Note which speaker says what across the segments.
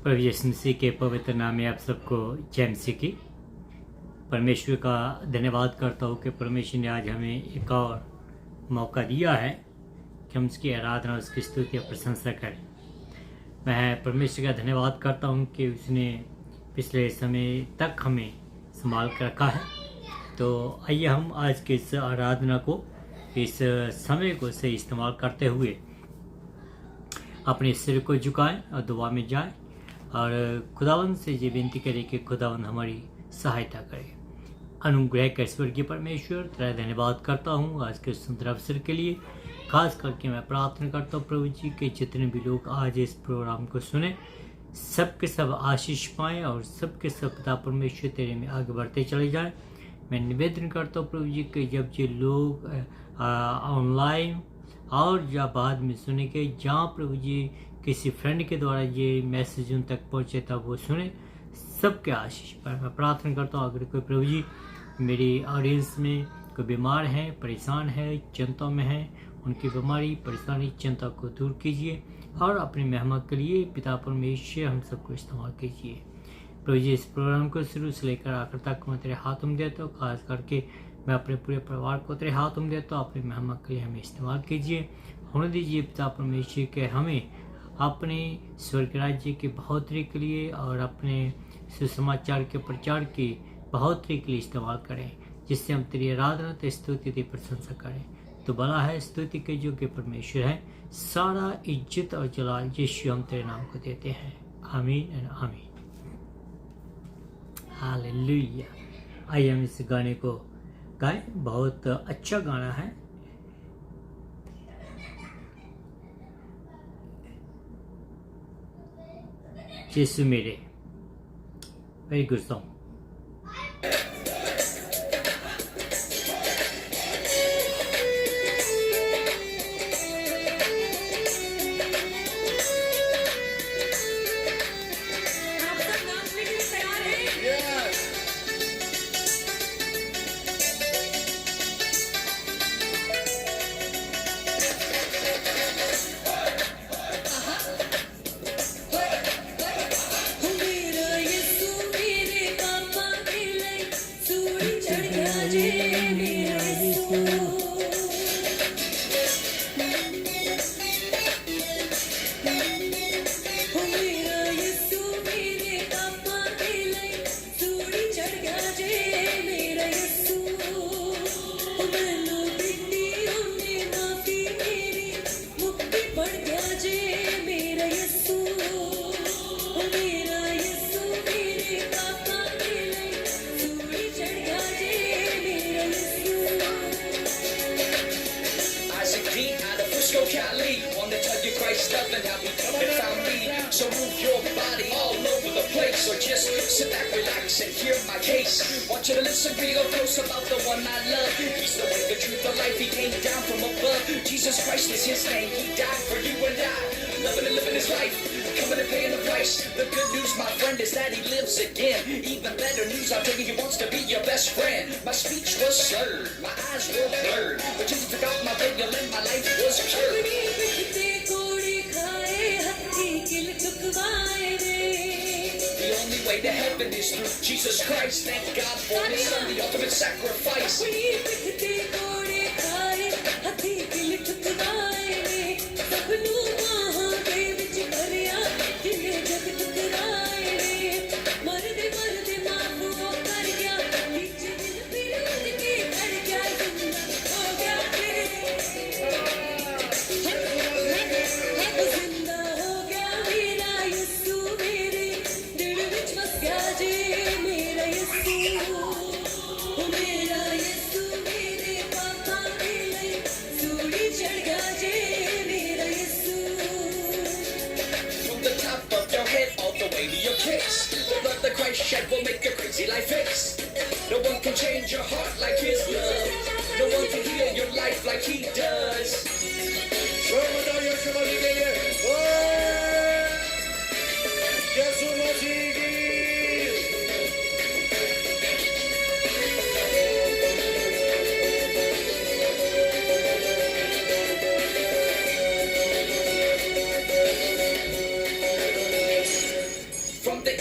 Speaker 1: प्रभु यीशु मसीह के पवित्र नाम में आप सबको जय मसीह की। परमेश्वर का धन्यवाद करता हूँ कि परमेश्वर ने आज हमें एक और मौका दिया है कि हम उसकी आराधना, उसकी स्तुति और प्रशंसा करें। मैं परमेश्वर का धन्यवाद करता हूँ कि उसने पिछले समय तक हमें संभाल कर रखा है। तो आइए हम आज के इस आराधना को, इस समय को से इस्तेमाल करते हुए अपने सिर को झुकाएं और दुआ में जाएं और खुदावंद से ये विनती करें कि खुदावंद हमारी सहायता करे। अनुग्रह के ईश्वर की परमेश्वर, तेरा धन्यवाद करता हूँ आज के सुंदर अवसर के लिए। खास करके मैं प्रार्थना करता हूँ प्रभु जी के जितने भी लोग आज इस प्रोग्राम को सुने, सबके सब आशीष पाएँ और सबके सब पिता परमेश्वर तेरे में आगे बढ़ते चले जाएं। मैं निवेदन करता हूँ प्रभु जी के जब ये लोग ऑनलाइन और या बाद में सुनेंगे, जहाँ प्रभु जी किसी फ्रेंड के द्वारा ये मैसेज उन तक पहुँचे तब वो सुने, सबके आशीष पर मैं प्रार्थना करता हूँ। अगर कोई प्रभु जी मेरी ऑडियंस में कोई बीमार है, परेशान है, चिंता में है, उनकी बीमारी, परेशानी, चिंता को दूर कीजिए और अपनी महिमा के लिए पिता परमेश्वर हम सबको इस्तेमाल कीजिए। प्रभु जी इस प्रोग्राम को शुरू से लेकर आखिर तक मैं तेरे हाथों में देता हूँ। खास करके मैं अपने पूरे परिवार को तेरे हाथों में देता हूँ। अपनी महिमा के लिए हमें इस्तेमाल कीजिए। होने दीजिए पिता परमेश्वर के हमें अपने स्वर्ग राज्य की बढ़ोतरी के लिए और अपने सुसमाचार के प्रचार की बढ़ोतरी के लिए इस्तेमाल करें, जिससे हम तेरी आराधना, तेरी स्तुति, तेरी प्रशंसा करें। तो भला है, स्तुति के योग्य परमेश्वर है। सारा इज्जत और जलाल यीशु हम तेरे नाम को देते हैं। आमीन एंड आमीन। हालेलुया। आइए हम इस गाने को गाएं। बहुत अच्छा गाना है। यीशु मेरे, very good song.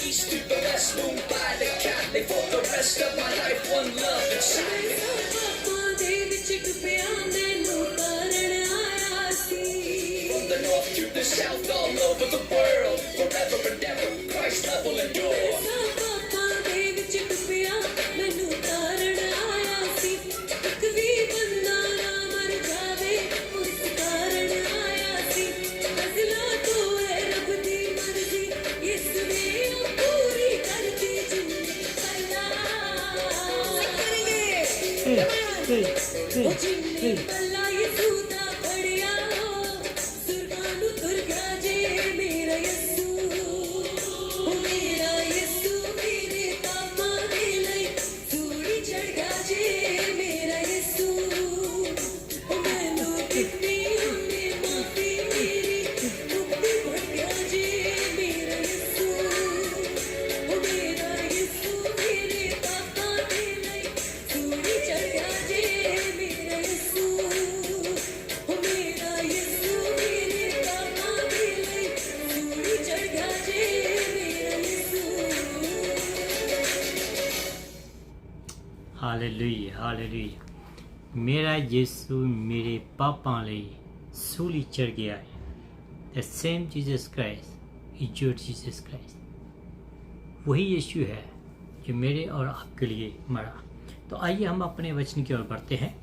Speaker 2: east to the west, Mumbai to Cali, for the rest of my life, one love inside me. From the north to the south, all over the world, forever and ever, Christ love will endure.
Speaker 1: Hallelujah hallelujah. ਮੇਰਾ ਯਿਸੂ ਮੇਰੇ ਪਾਪਾਂ ਲਈ ਸੂਲੀ ਚढ़ गया है। The same Jesus Christ is your Jesus Christ. वही यीशु है जो मेरे और आपके लिए मरा। तो आइए हम अपने वचन की ओर बढ़ते हैं।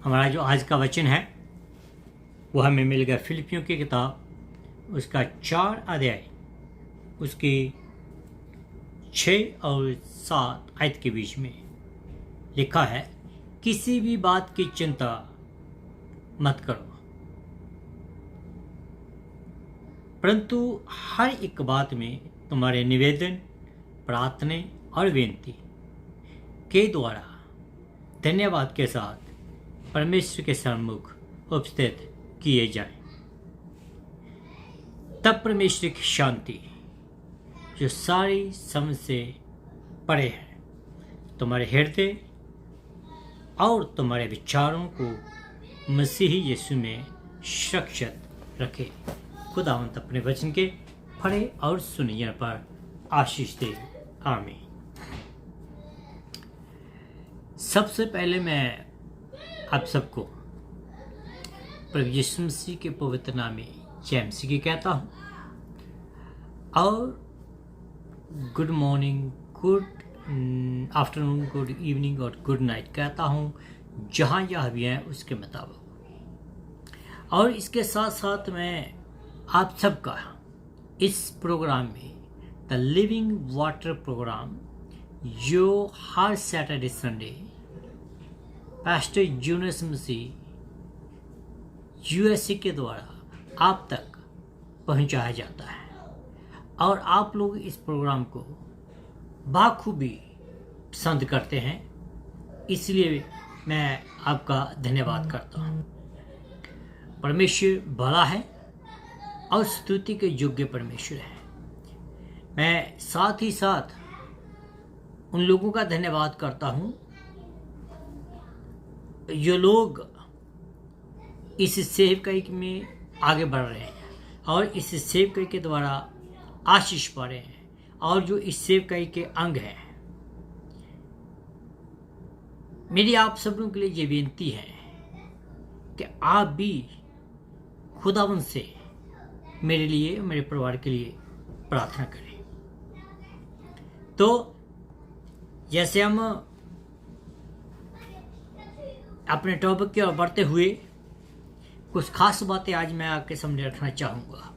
Speaker 1: हमारा जो आज का वचन है वो हमें मिल गया फिलिपियों की किताब, उसका 4 अध्याय, उसकी 6 और 7 आयत के बीच में लिखा है, किसी भी बात की चिंता मत करो, परंतु हर एक बात में तुम्हारे निवेदन, प्रार्थना और विनती के द्वारा धन्यवाद के साथ परमेश्वर के सम्मुख उपस्थित किए जाएं। तब परमेश्वर की शांति जो सारी समझ से परे है तुम्हारे हृदय और तुम्हारे विचारों को मसीही यीशु में सुरक्षित रखे। खुदावंत अपने वचन के पढ़े और सुनिए पर आशीष दे। आमीन। सबसे पहले मैं आप सबको प्रभु यीशु मसीह के पवित्र नाम में जय मसीह की कहता हूँ और good morning, good afternoon, good evening और गुड नाइट कहता हूँ, जहाँ जहाँ भी हैं उसके मुताबिक। और इसके साथ साथ मैं आप सबका इस प्रोग्राम में द लिविंग वाटर प्रोग्राम जो हर सैटरडे संडे पास्टर जूनस मसीह यूएसए के द्वारा आप तक पहुंचाया जाता है और आप लोग इस प्रोग्राम को बाखूबी पसंद करते हैं, इसलिए मैं आपका धन्यवाद करता हूँ। परमेश्वर भला है और स्तुति के योग्य परमेश्वर है। मैं साथ ही साथ उन लोगों का धन्यवाद करता हूँ जो लोग इस सेवकाई में आगे बढ़ रहे हैं और इस सेवकाई के द्वारा आशीष पा रहे हैं और जो इस सेवकाई के अंग हैं। मेरी आप सब लोगों के लिए ये विनती है कि आप भी खुदावन से मेरे लिए, मेरे परिवार के लिए प्रार्थना करें। तो जैसे हम अपने टॉपिक की ओर बढ़ते हुए कुछ खास बातें आज मैं आपके सामने रखना चाहूँगा।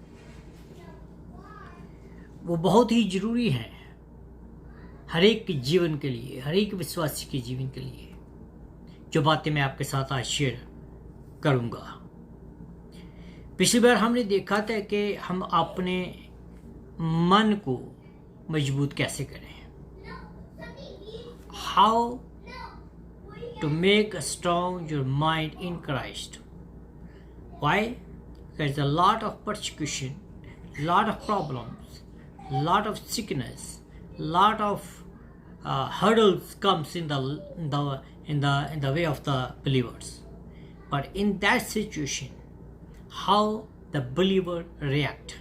Speaker 1: वो बहुत ही जरूरी है हर एक के जीवन के लिए, हर एक विश्वासी के जीवन के लिए, जो बातें मैं आपके साथ आज शेयर करूँगा। पिछली बार हमने देखा था कि हम अपने मन को मजबूत कैसे करें, how to make a strong your mind in Christ. Why? There's a lot of persecution, lot of problems, lot of sickness, lot of hurdles comes in the way of the believers. But in that situation, how the believer react,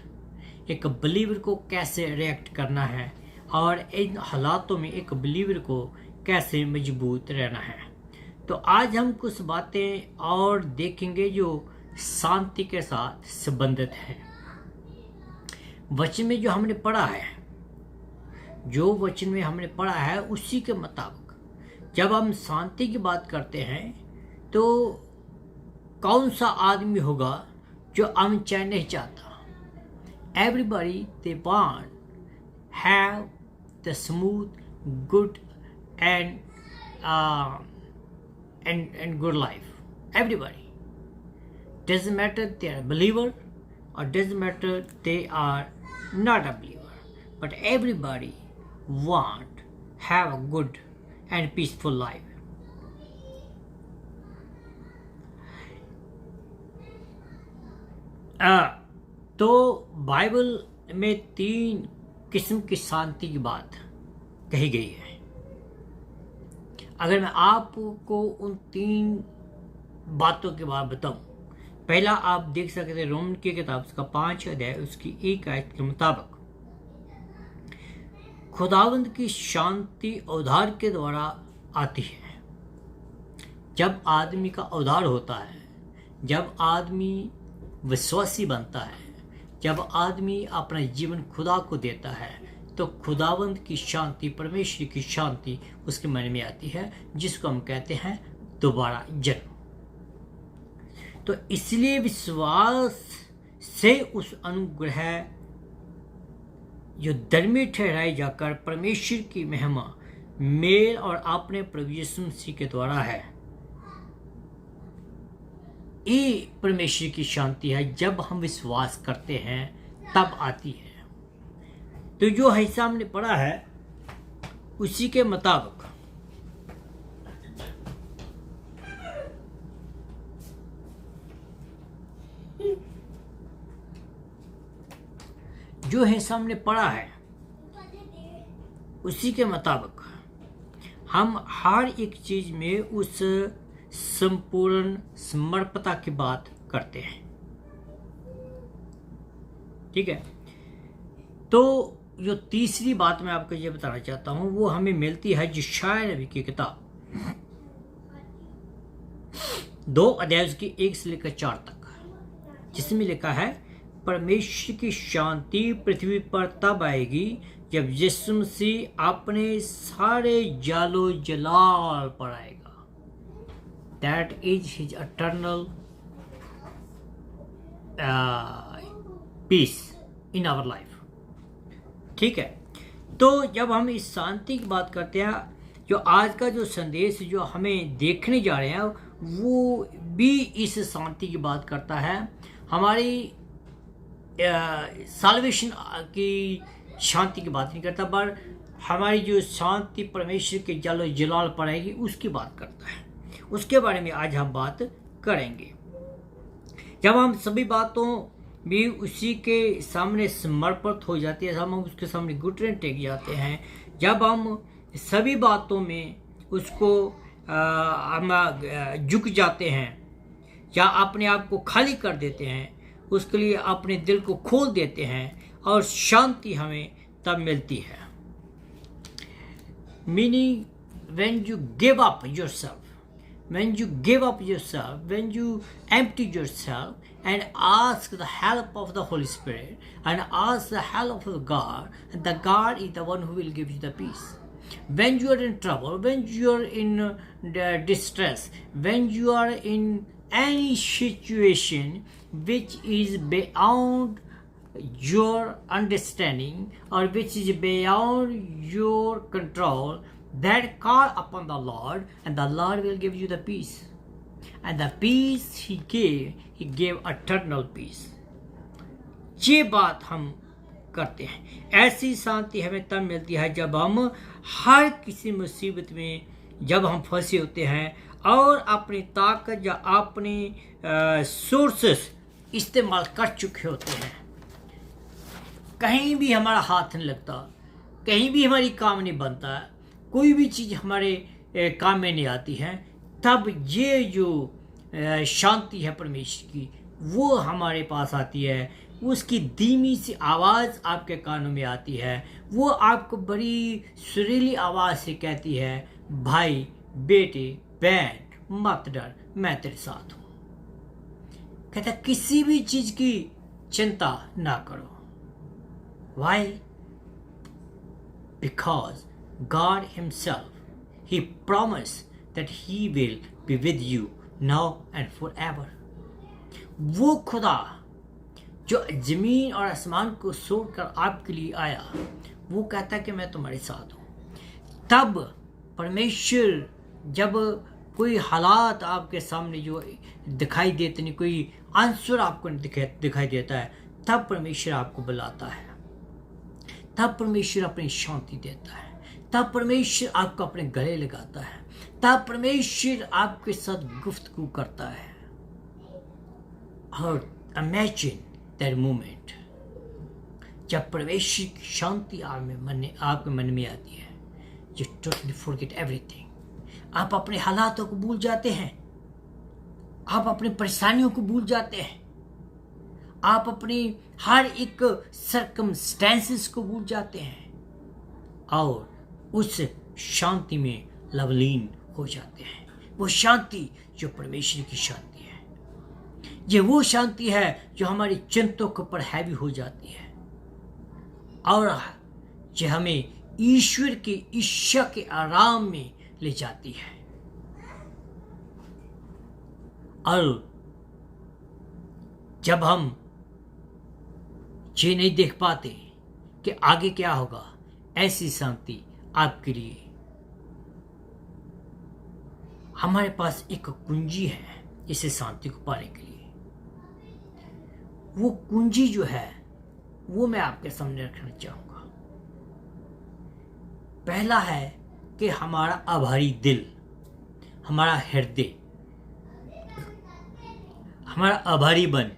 Speaker 1: एक believer को कैसे react करना है और इन हालातों में एक believer को कैसे मजबूत रहना है। तो आज हम कुछ बातें और देखेंगे जो शांति के साथ संबंधित है। वचन में जो हमने पढ़ा है, जो वचन में हमने पढ़ा है उसी के मुताबिक जब हम शांति की बात करते हैं तो कौन सा आदमी होगा जो अमन चैन नहीं चाहता। Everybody they want have the smooth, good and good life. Everybody doesn't matter they are a believer or doesn't matter they are not a believer, but everybody want have a good and peaceful life. तो Bible में 3 किस्म की शांति की बात कही गई है। अगर मैं आपको उन 3 बातों के बारे में बताऊं, पहला आप देख सकते हैं रोमन की किताब उसका 5 अध्याय उसकी 1 आयत के मुताबिक खुदावंद की शांति उद्धार के द्वारा आती है। जब आदमी का उद्धार होता है, जब आदमी विश्वासी बनता है, जब आदमी अपना जीवन खुदा को देता है, तो खुदावंद की शांति, परमेश्वर की शांति उसके मन में आती है, जिसको हम कहते हैं दोबारा जन्म। तो इसलिए विश्वास से उस अनुग्रह जो धर्मी ठहराई जाकर परमेश्वर की महिमा मेल और अपने प्रभु यीशु मसीह के द्वारा है, ये परमेश्वर की शांति है। जब हम विश्वास करते हैं तब आती है। तो जो हिस्सा हमने पढ़ा है उसी के मुताबिक जो हिस्सा हमने पढ़ा है उसी के मुताबिक हम हर एक चीज में उस संपूर्ण समर्पणता की बात करते हैं। ठीक है। तो जो तीसरी बात मैं आपको ये बताना चाहता हूं वो हमें मिलती है यशायाह नबी की किताब 2 अध्याय की 1 से लेकर 4 तक, जिसमें लिखा है परमेश्वर की शांति पृथ्वी पर तब आएगी जब यीशु मसीह अपने सारे जालो जलाल पर आएगा। That is his eternal peace in our life. ठीक है। तो जब हम इस शांति की बात करते हैं, जो आज का जो संदेश जो हमें देखने जा रहे हैं वो भी इस शांति की बात करता है। हमारी साल्वेशन की शांति की बात नहीं करता, पर हमारी जो शांति परमेश्वर के जालो जलाल पर आएगी उसकी बात करता है। उसके बारे में आज हम बात करेंगे। जब हम सभी बातों भी उसी के सामने समर्पित हो जाती है, हम उसके सामने घुटने टेक जाते हैं, जब हम सभी बातों में उसको हम झुक जाते हैं या अपने आप को खाली कर देते हैं, उसके लिए अपने दिल को खोल देते हैं और शांति हमें तब मिलती है। Meaning when you give up yourself, when you give up yourself, when you empty yourself and ask the help of the Holy Spirit and ask the help of God, and the God is the one who will give you the peace. When you are in trouble, when you are in distress, when you are in any situation which is beyond your understanding or which is beyond your control, that call upon the Lord and the Lord will give you the peace. And the peace He gave eternal peace. ये बात हम करते हैं। ऐसी शांति हमें तब मिलती है जब हम हर किसी मुसीबत में जब हम फंसे होते हैं और अपनी ताकत या अपनी सोर्सेस इस्तेमाल कर चुके होते हैं। कहीं भी हमारा हाथ नहीं लगता, कहीं भी हमारी काम नहीं बनता, कोई भी चीज़ हमारे काम में नहीं आती है, तब ये जो शांति है परमेश्वर की वो हमारे पास आती है। उसकी धीमी सी आवाज़ आपके कानों में आती है, वो आपको बड़ी सुरीली आवाज़ से कहती है, भाई, बेटे, बहन, मत डर, मैं तेरे साथ हूँ। कहता किसी भी चीज़ की चिंता ना करो। Why? Because God himself, he promised that he will be with you now and forever. वो खुदा जो ज़मीन और आसमान को छोड़कर आपके लिए आया, वो कहता है कि मैं तुम्हारे साथ हूँ। तब परमेश्वर जब कोई हालात आपके सामने जो दिखाई देते नहीं, कोई आंसर आपको दिखाई देता है, तब परमेश्वर आपको बुलाता है, तब परमेश्वर अपनी शांति देता है, तब परमेश्वर आपको अपने गले लगाता है, तब परमेश्वर आपके साथ गुफ्तगू करता है। और इमेजिन दैट मोमेंट जब परमेश्वर की शांति आपके मन में आती है, यू टोटली फॉरगेट एवरीथिंग। आप अपने हालातों को भूल जाते हैं, आप अपनी परेशानियों को भूल जाते हैं, आप अपनी हर एक सर्कमस्टेंसेस को भूल जाते हैं और उस शांति में लवलीन हो जाते हैं। वो शांति जो परमेश्वर की शांति है, ये वो शांति है जो हमारी चिंताओं के ऊपर हैवी हो जाती है और ये हमें ईश्वर की इच्छा के आराम में ले जाती है। और जब हम ये नहीं देख पाते कि आगे क्या होगा, ऐसी शांति आपके लिए, हमारे पास एक कुंजी है इसे शांति को पाने के लिए। वो कुंजी जो है वो मैं आपके सामने रखना चाहूंगा। पहला है कि हमारा आभारी दिल, हमारा हृदय, हमारा आभारी मन,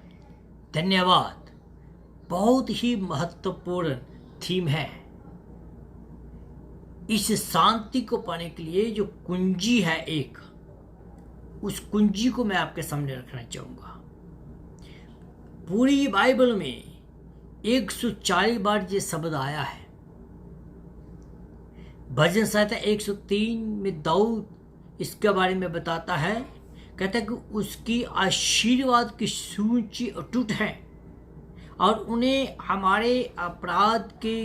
Speaker 1: धन्यवाद बहुत ही महत्वपूर्ण थीम है। इस शांति को पाने के लिए जो कुंजी है एक, उस कुंजी को मैं आपके सामने रखना चाहूंगा। पूरी बाइबल में 140 बार ये शब्द आया है। भजन संहिता 103 में दाऊद इसके बारे में बताता है, कहता है कि उसकी आशीर्वाद की सूची अटूट है और उन्हें हमारे अपराध के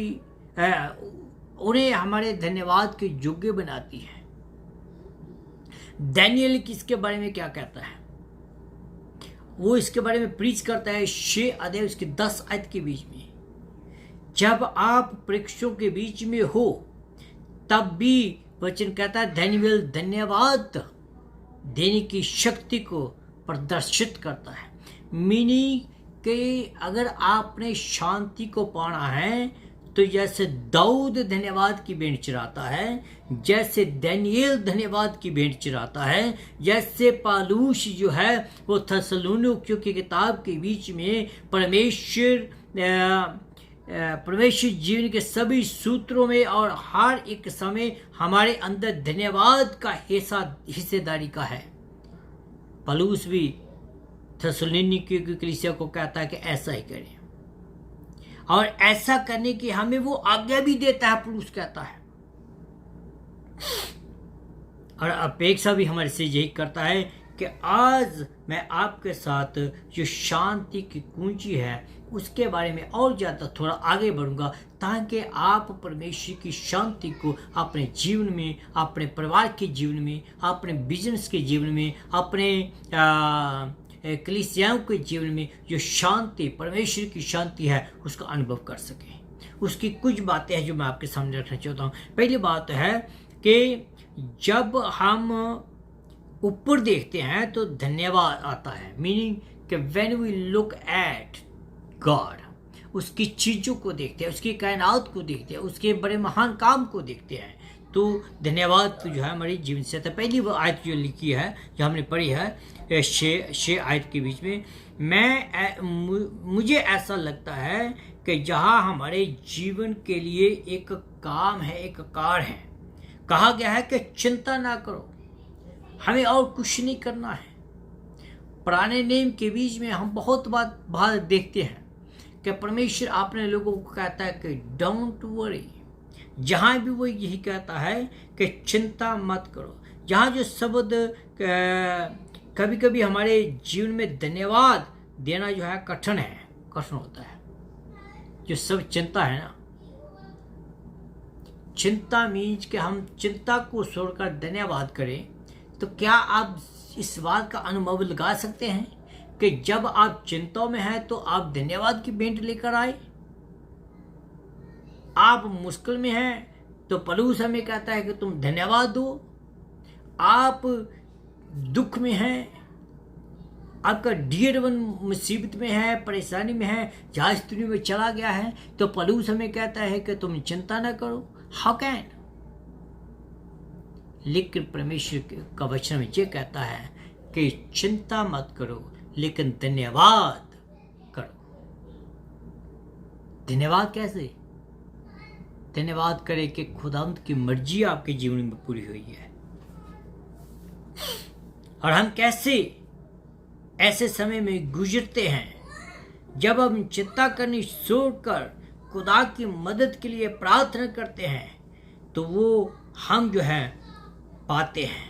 Speaker 1: उन्हें हमारे धन्यवाद के योग्य बनाती है। दानियल किसके बारे में क्या कहता है, वो इसके बारे में प्रीच करता है 6 अध्याय उसके 10 आयत के बीच में, जब आप परीक्षों के बीच में हो तब भी वचन कहता है दानियल धन्यवाद देने की शक्ति को प्रदर्शित करता है। मीनिंग कि अगर आपने शांति को पाना है तो जैसे दाऊद धन्यवाद की भेंट चढ़ाता है, जैसे दानियल धन्यवाद की भेंट चढ़ाता है, जैसे पालूस जो है वो थस्सलुनीकियों की किताब के बीच में परमेश्वर जीवन के सभी सूत्रों में और हर एक समय हमारे अंदर धन्यवाद का हिस्सेदारी का है। पालूस भी थस्सलुनीकियों की कलीसिया को कहता है कि ऐसा ही करें और ऐसा करने की हमें वो आज्ञा भी देता है। पुरुष कहता है और अपेक्षा भी हमारे से यही करता है कि आज मैं आपके साथ जो शांति की कुंजी है उसके बारे में और ज़्यादा थोड़ा आगे बढ़ूंगा, ताकि आप परमेश्वर की शांति को अपने जीवन में, अपने परिवार के जीवन में, अपने बिजनेस के जीवन में, अपने कलीसियाओं के जीवन में जो शांति, परमेश्वर की शांति है, उसका अनुभव कर सकें। उसकी कुछ बातें हैं जो मैं आपके सामने रखना चाहता हूँ। पहली बात है कि जब हम ऊपर देखते हैं तो धन्यवाद आता है। मीनिंग कि when we look at God, उसकी चीज़ों को देखते हैं, उसकी कायनात को देखते हैं, उसके बड़े महान काम को देखते हैं, तो धन्यवाद तो जो है हमारी जीवन से आता है। पहली वो आयत जो लिखी है, जो हमने पढ़ी है 6 आयत के बीच में, मुझे ऐसा लगता है कि जहाँ हमारे जीवन के लिए एक काम है, एक कार्य है, कहा गया है कि चिंता ना करो, हमें और कुछ नहीं करना है। पुराने नियम के बीच में हम बहुत बात देखते हैं कि परमेश्वर अपने लोगों को कहता है कि डोंट वरी। जहाँ भी वो यही कहता है कि चिंता मत करो। जहाँ जो शब्द कभी कभी हमारे जीवन में धन्यवाद देना जो है कठिन होता है। जो सब चिंता है ना, चिंता मीन्स कि हम चिंता को छोड़कर धन्यवाद करें। तो क्या आप इस बात का अनुभव लगा सकते हैं कि जब आप चिंताओं में हैं तो आप धन्यवाद की भेंट लेकर आए। आप मुश्किल में हैं तो पलूस हमें कहता है कि तुम धन्यवाद दो। आप दुख में हैं, आपका डियर वन मुसीबत में है, परेशानी में है, जहाज दुनिया में चला गया है, तो पलूस हमें कहता है कि तुम चिंता ना करो। How can? लेकिन परमेश्वर का वचन में ये कहता है कि चिंता मत करो लेकिन धन्यवाद करो। धन्यवाद कैसे? धन्यवाद करें कि खुदावंद की मर्जी आपके जीवन में पूरी हुई है। और हम कैसे ऐसे समय में गुजरते हैं जब हम चिंता करनी छोड़कर खुदा की मदद के लिए प्रार्थना करते हैं, तो वो हम जो है पाते हैं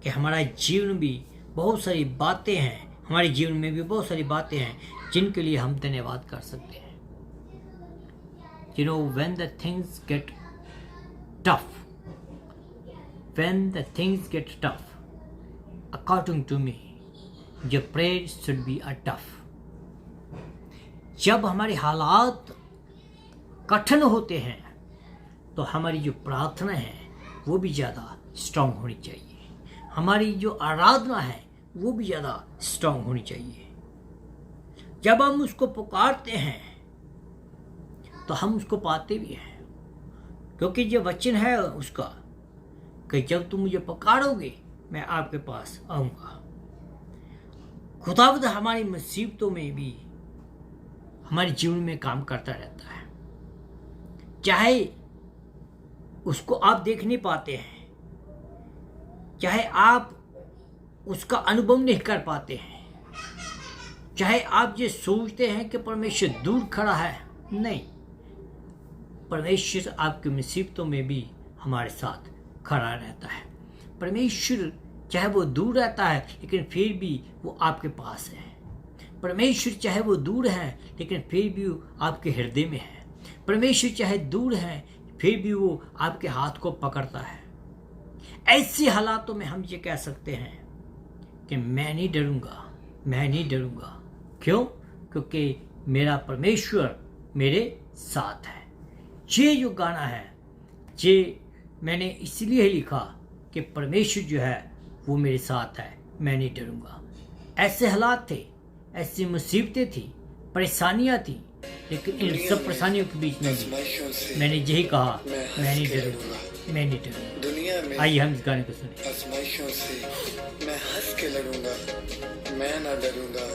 Speaker 1: कि हमारा जीवन भी बहुत सारी बातें हैं, हमारे जीवन में भी बहुत सारी बातें हैं जिनके लिए हम धन्यवाद कर सकते हैं। You know, when the things get tough, according to me, your prayer should be a tough. जब हमारे हालात कठिन होते हैं तो हमारी जो प्रार्थना है वो भी ज़्यादा स्ट्रांग होनी चाहिए। हमारी जो आराधना है वो भी ज़्यादा स्ट्रांग होनी चाहिए। जब हम उसको पुकारते हैं तो हम उसको पाते भी हैं, क्योंकि जो वचन है उसका कि जब तुम मुझे पुकारोगे मैं आपके पास आऊँगा। खुदावंद हमारी मुसीबतों में भी हमारे जीवन में काम करता रहता है। चाहे उसको आप देख नहीं पाते हैं, चाहे आप उसका अनुभव नहीं कर पाते हैं, चाहे आप ये सोचते हैं कि परमेश्वर दूर खड़ा है, नहीं, परमेश्वर आपकी मुसीबतों में भी हमारे साथ खड़ा रहता है। परमेश्वर चाहे वो दूर रहता है लेकिन फिर भी वो आपके पास है। परमेश्वर चाहे वो दूर है लेकिन फिर भी वो आपके हृदय में है। परमेश्वर चाहे दूर है फिर भी वो आपके हाथ को पकड़ता है। ऐसी हालातों में हम ये कह सकते हैं कि मैं नहीं डरूंगा। क्यों? क्योंकि मेरा परमेश्वर मेरे साथ है। ये जो गाना है ये मैंने इसलिए ही लिखा कि परमेश्वर जो है वो मेरे साथ है, मैं नहीं डरूंगा। ऐसे हालात थे, ऐसी मुसीबतें थी, परेशानियां थी, लेकिन इन सब परेशानियों के बीच में भी मैंने यही कहा, मैं नहीं डरूंगा।
Speaker 3: दुनिया में
Speaker 1: आइए हम इस गाने को सुने।
Speaker 3: आजमाइशों से मैं हंस के लड़ूंगा, मैं ना डरूंगा।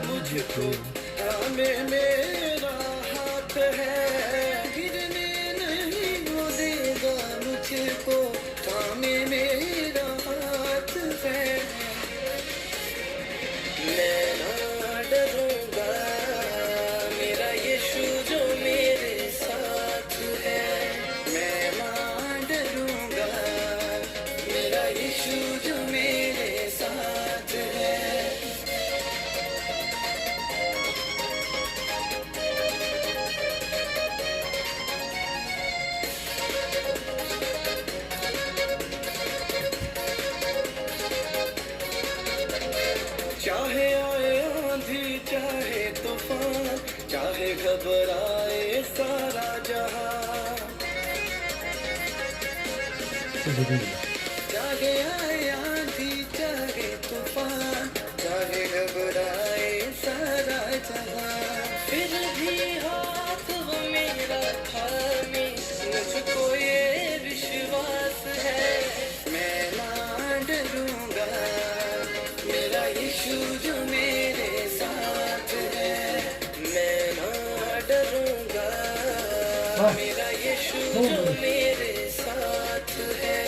Speaker 2: मुझको हमें मेरा हाथ है, गिरने नहीं वो देगा मुझको, हमें मेरा हाथ है। मैं ना डरूंगा, मेरा यीशु जो मेरे साथ है। मैं ना डरूंगा, मेरा यीशु जो मेरे साथ है। चाहे आए आंधी, चाहे तूफान, चाहे घबराए सारा जहां,
Speaker 1: तो धीरे
Speaker 3: चाहे आए आंधी चाहे तूफान चाहे घबराए सारा जहां फिर भी हाथ वो मेरा थामे मुझको ये विश्वास है मैं ना डरूंगा मेरा यीशु जो मेरे साथ है मैं ना डरूंगा मेरा यीशु जो मेरे साथ है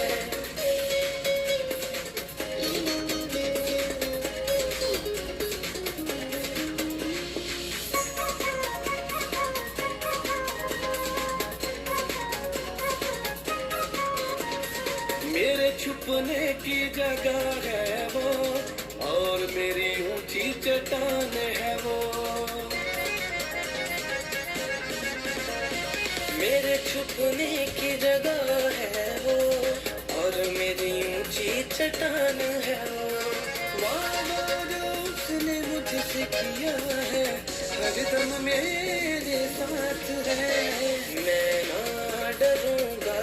Speaker 3: मेरे छुपने की जगह है वो और मेरी ऊंची चट्टान है वो मेरे छुपने की जगह है वो और मेरी ऊंची चट्टान है वो वादा जो उसने मुझसे किया है हरदम मेरे साथ है मैं ना डरूंगा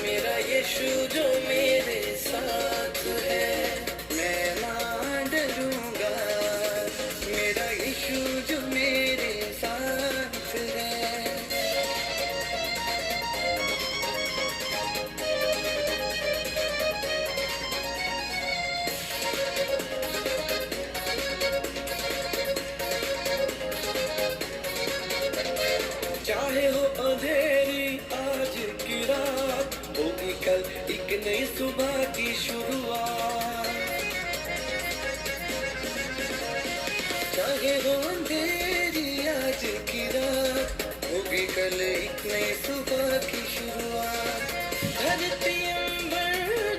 Speaker 3: मेरा यीशु जो मेरे साथ है मैं ना डरूंगा मेरा यीशु जो मेरे साथ है चाहे हो अंधेरी आज की रात होगी कल एक नई सुबह की शुरुआत चाहे हो अंधेरी आज की रात होगी कल एक नई सुबह की शुरुआत धरती अंबर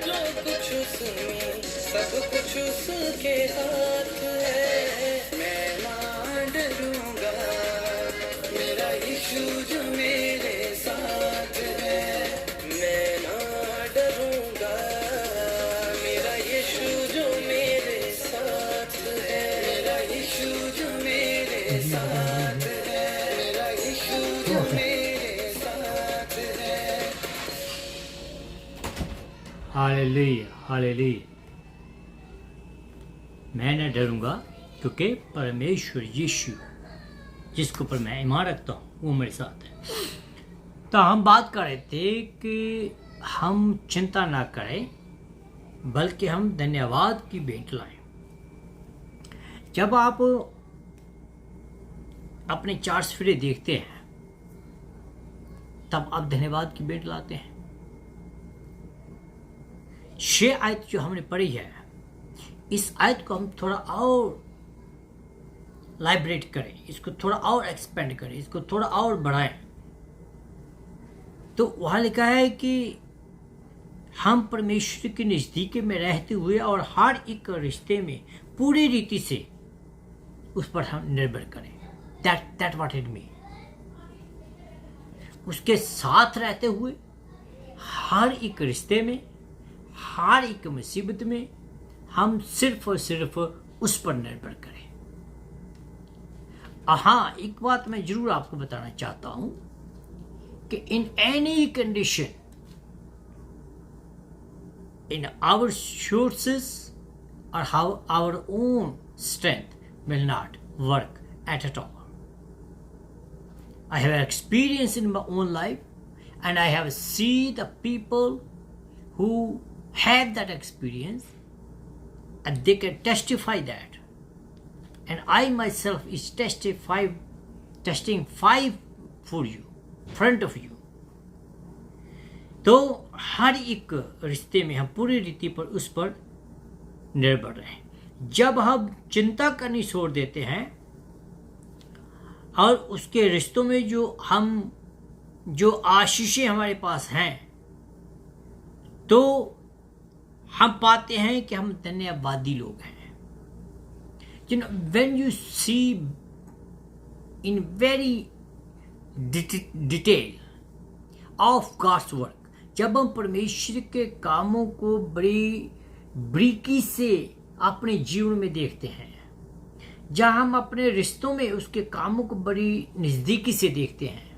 Speaker 3: जो कुछ उसमें सब कुछ उसके हाथ है मैं ना डरूंगा मेरा यीशु जो मेरे साथ है मैं ना डरूंगा मेरा यीशु जो मेरे साथ है मेरा यीशु जो मेरे साथ है मेरा यीशु जो मेरे साथ है
Speaker 1: हालेलुया हालेलुया। मैं न डरूंगा क्योंकि परमेश्वर यीशु जिसके ऊपर मैं ईमान रखता हूँ वो मेरे साथ है। तो हम बात कर रहे थे कि हम चिंता ना करें बल्कि हम धन्यवाद की भेंट लाएं। जब आप अपने चार सफेरे देखते हैं तब आप धन्यवाद की भेंट लाते हैं। 6 आयत जो हमने पढ़ी है इस आयत को हम थोड़ा और लाइब्रेट करें, इसको थोड़ा और एक्सपेंड करें, इसको थोड़ा और बढ़ाएं तो वहाँ लिखा है कि हम परमेश्वर के नज़दीक में रहते हुए और हर एक रिश्ते में पूरी रीति से उस पर हम निर्भर करें। That what it mean. उसके साथ रहते हुए हर एक रिश्ते में हर एक मुसीबत में हम सिर्फ और सिर्फ उस पर निर्भर करें। हाँ, एक बात मैं जरूर आपको बताना चाहता हूं कि in any condition in our sources और how our own strength will not work at all. I have experience in my own life and I have seen the people who have that experience and they can testify that. And I myself is testing 5 for you, front of you. तो हर एक रिश्ते में हम पूरी रीति पर उस पर निर्भर रहें। जब हम चिंता करनी छोड़ देते हैं और उसके रिश्तों में जो आशीषें हमारे पास हैं तो हम पाते हैं कि हम धन्यवादी लोग हैं। When you see in very detail of God's work, जब हम परमेश्वर के कामों को बड़ी बारीकी से अपने जीवन में देखते हैं, जहाँ हम अपने रिश्तों में उसके कामों को बड़ी नज़दीकी से देखते हैं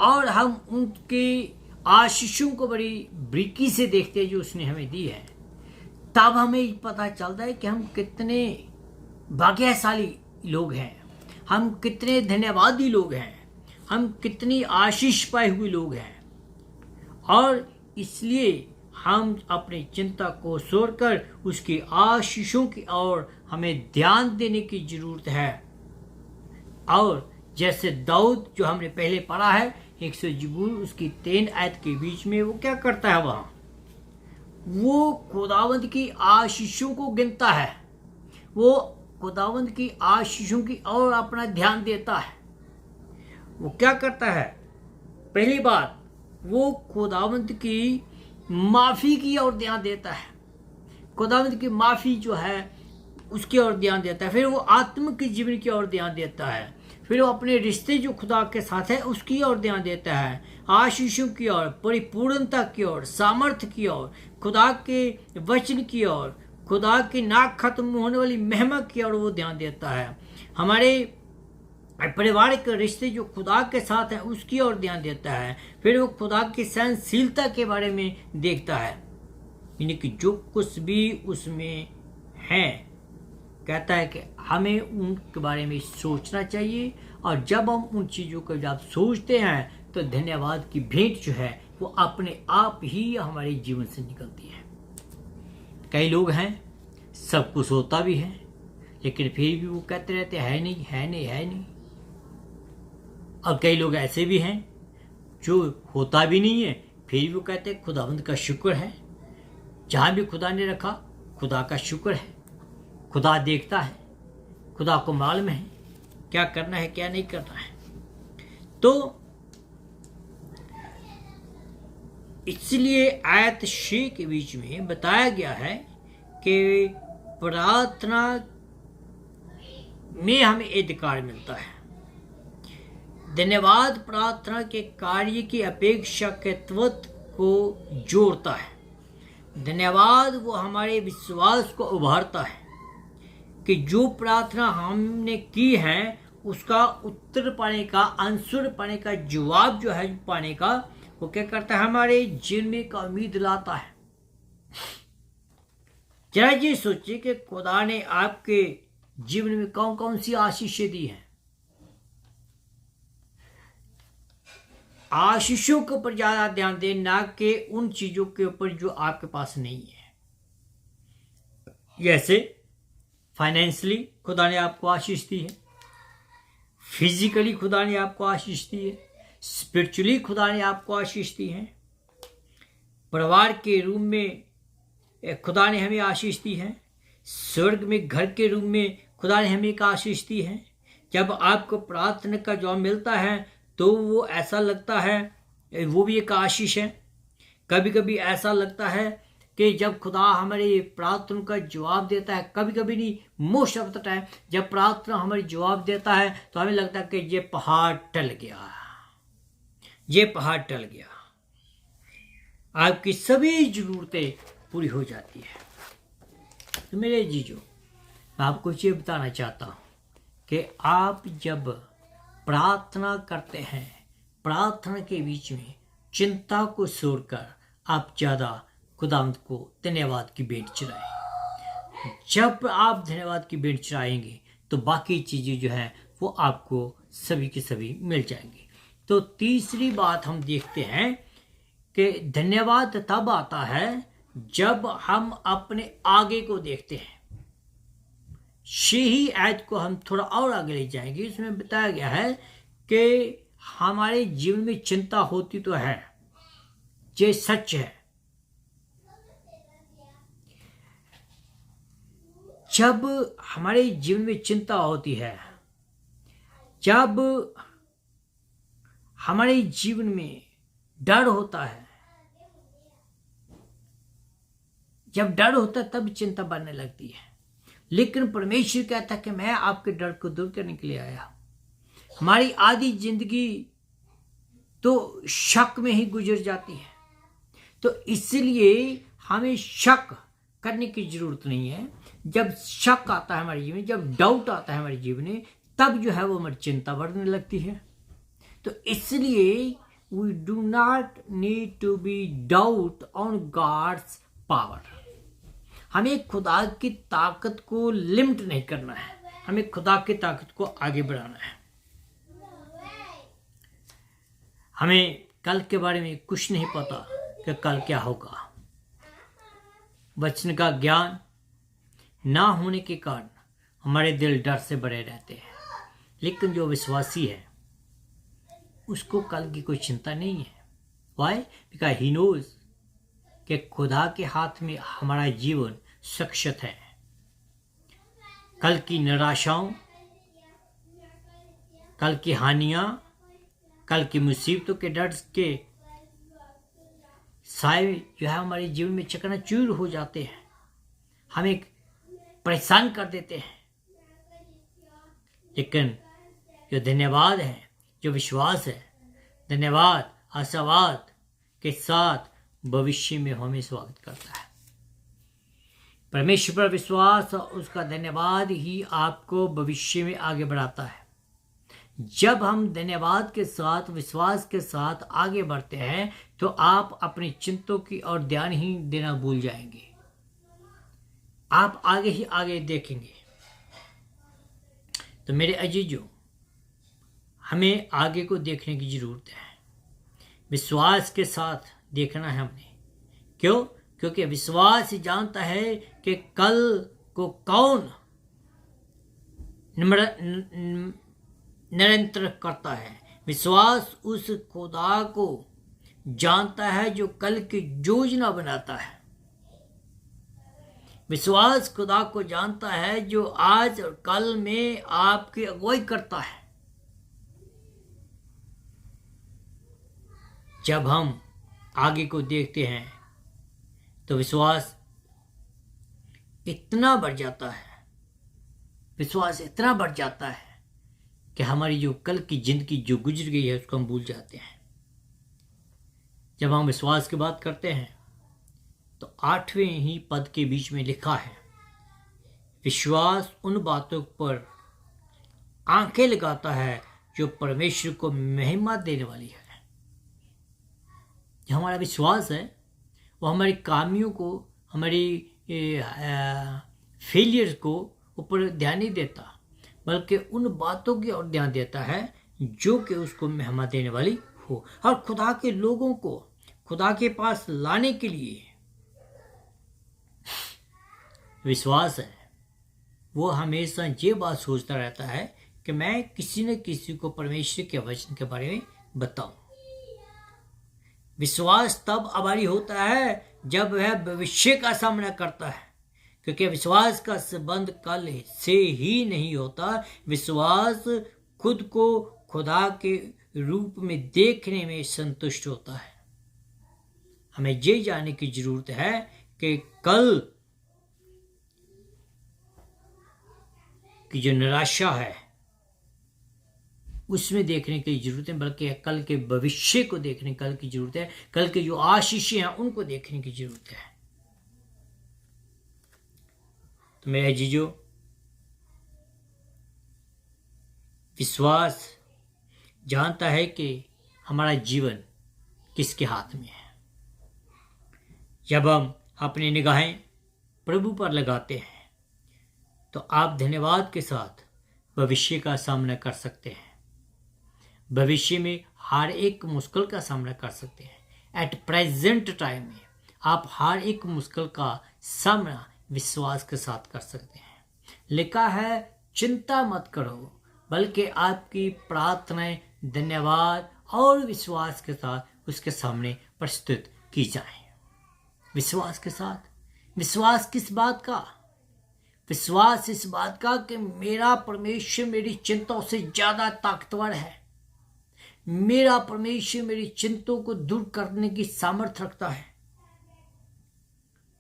Speaker 1: और हम उनके आशीषों को बड़ी बारीकी से देखते हैं जो उसने हमें दी है, तब हमें पता चलता है कि हम कितने भाग्यशाली लोग हैं, हम कितने धन्यवादी लोग हैं, हम कितनी आशीष पाए हुए लोग हैं। और इसलिए हम अपनी चिंता को छोड़कर उसकी आशीषों की ओर हमें ध्यान देने की जरूरत है। और जैसे दाऊद जो हमने पहले पढ़ा है 100 ज़बूर उसकी 3 आयत के बीच में, वो क्या करता है, वहाँ वो खुदावंद की आशीषों को गिनता है, वो खुदावंद की आशीषों की ओर अपना ध्यान देता है। वो क्या करता है, पहली बात वो खुदावंद की माफ़ी की ओर ध्यान देता है, खुदावंद की माफ़ी जो है उसकी ओर ध्यान देता है। फिर वो आत्मिक जीवन की ओर ध्यान देता है। फिर वो अपने रिश्ते जो खुदा के साथ है उसकी ओर ध्यान देता है, आशीषों की ओर, परिपूर्णता की ओर, सामर्थ्य की ओर, खुदा के वचन की ओर, खुदा की ना खत्म होने वाली महिमा की ओर वो ध्यान देता है। हमारे पारिवारिक रिश्ते जो खुदा के साथ है उसकी ओर ध्यान देता है। फिर वो खुदा की सहनशीलता के बारे में देखता है, यानी कि जो कुछ भी उसमें है, कहता है कि हमें उनके बारे में सोचना चाहिए। और जब हम उन चीज़ों को जब सोचते हैं तो धन्यवाद की भेंट जो है वो अपने आप ही हमारे जीवन से निकलती है। कई लोग हैं, सब कुछ होता भी है, लेकिन फिर भी वो कहते रहते है नहीं, है नहीं, है नहीं। और कई लोग ऐसे भी हैं जो होता भी नहीं है, फिर भी वो कहते हैं खुदावंद का शुक्र है, जहाँ भी खुदा ने रखा खुदा का शुक्र है, खुदा देखता है, खुदा को मालूम है क्या करना है क्या नहीं करना है। तो इसलिए आयत 6 के बीच में बताया गया है कि प्रार्थना में हमें अधिकार मिलता है। धन्यवाद प्रार्थना के कार्य की अपेक्षा के त्वत को जोड़ता है। धन्यवाद वो हमारे विश्वास को उभारता है कि जो प्रार्थना हमने की है उसका उत्तर पाने का, आंसर पाने का, जवाब जो है पाने का, वो क्या करता है, हमारे जीवन में का उम्मीद लाता है। जरा ये सोचिए कि खुदा ने आपके जीवन में कौन कौन सी आशीषें दी हैं। आशीषों के ऊपर ज्यादा ध्यान दें, ना कि उन चीजों के ऊपर जो आपके पास नहीं है। जैसे फाइनेंशियली खुदा ने आपको आशीष दी है, फिजिकली खुदा ने आपको आशीष दी है, स्पिरिचुअली खुदा ने आपको आशीष दी है, परिवार के रूप में खुदा ने हमें आशीष दी है, स्वर्ग में घर के रूप में खुदा ने हमें एक आशीष दी है। जब आपको प्रार्थना का जवाब मिलता है तो वो ऐसा लगता है, वो भी एक आशीष है। कभी कभी ऐसा लगता है कि जब खुदा हमारे प्रार्थना का जवाब देता है, कभी कभी नहीं, मोस्ट ऑफ द टाइम जब प्रार्थना हमारे जवाब देता है तो हमें लगता है कि ये पहाड़ टल गया, ये पहाड़ टल गया, आपकी सभी जरूरतें पूरी हो जाती है। तो मेरे जीजो, मैं आपको ये बताना चाहता हूँ कि आप जब प्रार्थना करते हैं, प्रार्थना के बीच में चिंता को छोड़कर आप ज़्यादा खुदावंद को धन्यवाद की भेंट चढ़ाएं। जब आप धन्यवाद की भेंट चढ़ाएंगे तो बाकी चीज़ें जो हैं वो आपको सभी की सभी मिल जाएंगी। तो तीसरी बात हम देखते हैं कि धन्यवाद तब आता है जब हम अपने आगे को देखते हैं। यही आयत को हम थोड़ा और आगे ले जाएंगे। इसमें बताया गया है कि हमारे जीवन में चिंता होती तो है, ये सच है। जब हमारे जीवन में चिंता होती है, जब हमारे जीवन में डर होता है, जब डर होता है तब चिंता बढ़ने लगती है। लेकिन परमेश्वर कहता है कि मैं आपके डर को दूर करने के लिए आया। हमारी आधी जिंदगी तो शक में ही गुजर जाती है, तो इसलिए हमें शक करने की जरूरत नहीं है। जब शक आता है हमारे जीवन में, जब डाउट आता है हमारे जीवन में, तब जो है वो हमारी चिंता बढ़ने लगती है। तो इसलिए we do not need to be doubt on God's power. हमें खुदा की ताकत को लिमिट नहीं करना है, हमें खुदा की ताकत को आगे बढ़ाना है। हमें कल के बारे में कुछ नहीं पता कि कल क्या होगा। वचन का ज्ञान ना होने के कारण हमारे दिल डर से भरे रहते हैं, लेकिन जो विश्वासी है उसको कल की कोई चिंता नहीं है। वाई? बिकॉज ही नोज कि खुदा के हाथ में हमारा जीवन सुरक्षित है। कल की निराशाओं, कल की हानियां, कल की मुसीबतों के डर के साए जो है हमारे जीवन में चकनाचूर हो जाते हैं, हमें परेशान कर देते हैं। लेकिन जो धन्यवाद है, जो विश्वास है, धन्यवाद आशावाद के साथ भविष्य में हमें स्वागत करता है। परमेश्वर पर विश्वास और उसका धन्यवाद ही आपको भविष्य में आगे बढ़ाता है। जब हम धन्यवाद के साथ, विश्वास के साथ आगे बढ़ते हैं तो आप अपनी चिंताओं की ओर ध्यान ही देना भूल जाएंगे। आप आगे ही आगे देखेंगे। तो मेरे अजीजों, हमें आगे को देखने की जरूरत है। विश्वास के साथ देखना है हमने। क्यों? क्योंकि विश्वास जानता है कि कल को कौन निरंतर करता है। विश्वास उस खुदा को जानता है जो कल की योजना बनाता है। विश्वास खुदा को जानता है जो आज और कल में आपकी अगुवाई करता है। जब हम आगे को देखते हैं तो विश्वास इतना बढ़ जाता है, विश्वास इतना बढ़ जाता है कि हमारी जो कल की जिंदगी जो गुजर गई है उसको हम भूल जाते हैं। जब हम विश्वास की बात करते हैं तो 8वें ही पद के बीच में लिखा है, विश्वास उन बातों पर आंखें लगाता है जो परमेश्वर को महिमा देने वाली है। जो हमारा विश्वास है वो हमारी कामियों को, हमारी फेलियर को ऊपर ध्यान नहीं देता, बल्कि उन बातों की ओर ध्यान देता है जो कि उसको महिमा देने वाली हो। और खुदा के लोगों को खुदा के पास लाने के लिए विश्वास है। वो हमेशा ये बात सोचता रहता है कि मैं किसी न किसी को परमेश्वर के वचन के बारे में बताऊं। विश्वास तब आभारी होता है जब वह भविष्य का सामना करता है, क्योंकि विश्वास का संबंध कल से ही नहीं होता। विश्वास खुद को खुदा के रूप में देखने में संतुष्ट होता है। हमें ये जानने की जरूरत है कि कल की जो निराशा है उसमें देखने की जरूरत है, बल्कि कल के भविष्य को देखने कल की जरूरत है। कल के जो आशीषें हैं उनको देखने की जरूरत है। तो मेरे अजीजों, विश्वास जानता है कि हमारा जीवन किसके हाथ में है। जब हम अपनी निगाहें प्रभु पर लगाते हैं तो आप धन्यवाद के साथ भविष्य का सामना कर सकते हैं। भविष्य में हर एक मुश्किल का सामना कर सकते हैं। एट प्रेजेंट टाइम में आप हर एक मुश्किल का सामना विश्वास के साथ कर सकते हैं। लिखा है, चिंता मत करो, बल्कि आपकी प्रार्थनाएं धन्यवाद और विश्वास के साथ उसके सामने प्रस्तुत की जाएं। विश्वास के साथ। विश्वास किस बात का? विश्वास इस बात का कि मेरा परमेश्वर मेरी चिंताओं से ज्यादा ताकतवर है। मेरा परमेश्वर मेरी चिंताओं को दूर करने की सामर्थ्य रखता है।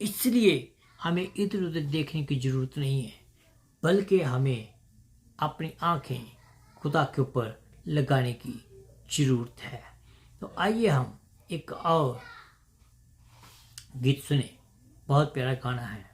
Speaker 1: इसलिए हमें इधर उधर देखने की जरूरत नहीं है, बल्कि हमें अपनी आंखें खुदा के ऊपर लगाने की जरूरत है। तो आइए हम एक और गीत सुने। बहुत प्यारा गाना है।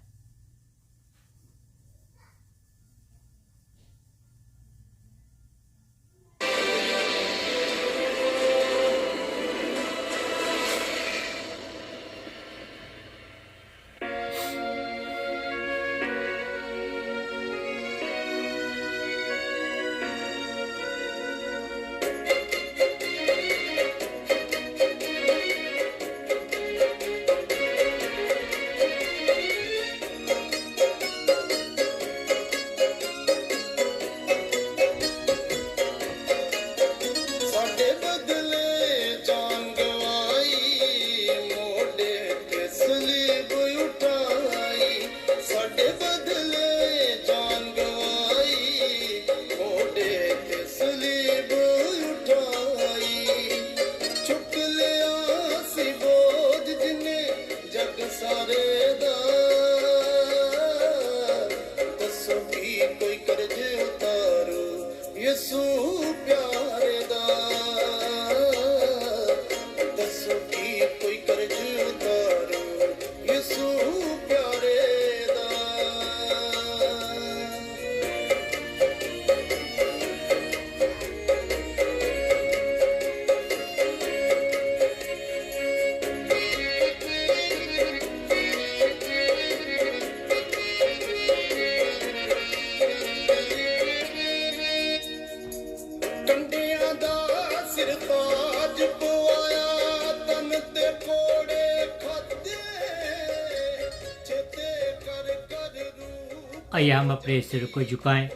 Speaker 1: आइए हम अपने सिर को झुकाएं,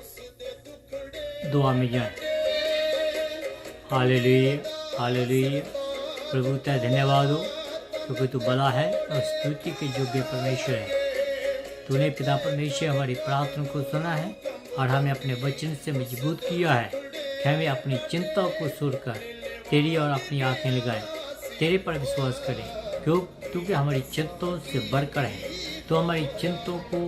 Speaker 1: दुआ में जाएं। Hallelujah, hallelujah. प्रभु तेरा धन्यवाद हो क्योंकि तू भला है और स्तुति के योग्य परमेश्वर है। तूने पिता परमेश्वर हमारी प्रार्थना को सुना है और हमें अपने वचन से मजबूत किया है कि हमें अपनी चिंताओं को छोड़कर तेरी और अपनी आंखें लगाएं, तेरे पर विश्वास करें क्योंकि हमारी चिंताओं से बढ़कर है। तो हमारी चिंताओं को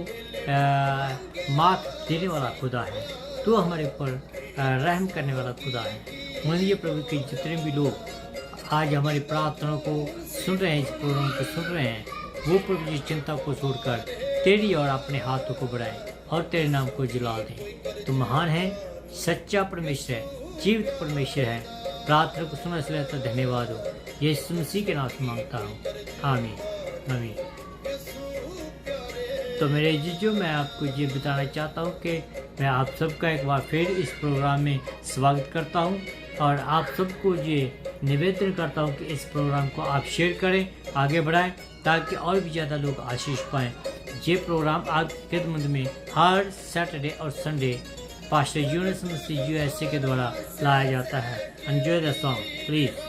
Speaker 1: माफ देने वाला खुदा है। तो हमारे ऊपर रहम करने वाला खुदा है। मानिए प्रभु के जितने भी लोग आज हमारी प्रार्थनाओं को सुन रहे हैं, इस प्रोग्राम को सुन रहे हैं, वो प्रभु जी चिंता को छोड़कर तेरी और अपने हाथों को बढ़ाएं और तेरे नाम को जला दें। तो महान है, सच्चा परमेश्वर है, जीवित परमेश्वर है। प्रार्थना को सुना इसलिए तो धन्यवाद हो। यीशु मसीह के नाम से मांगता हूँ, आमीन, आमीन। तो मेरे जीजो, मैं आपको ये बताना चाहता हूँ कि मैं आप सबका एक बार फिर इस प्रोग्राम में स्वागत करता हूँ और आप सबको ये निवेदन करता हूँ कि इस प्रोग्राम को आप शेयर करें, आगे बढ़ाएं ताकि और भी ज़्यादा लोग आशीष पाएं। ये प्रोग्राम आपकी खिदमत में हर सैटरडे और संडे पास्टर यूनुस मसीह USA के द्वारा लाया जाता है। Enjoy the song please.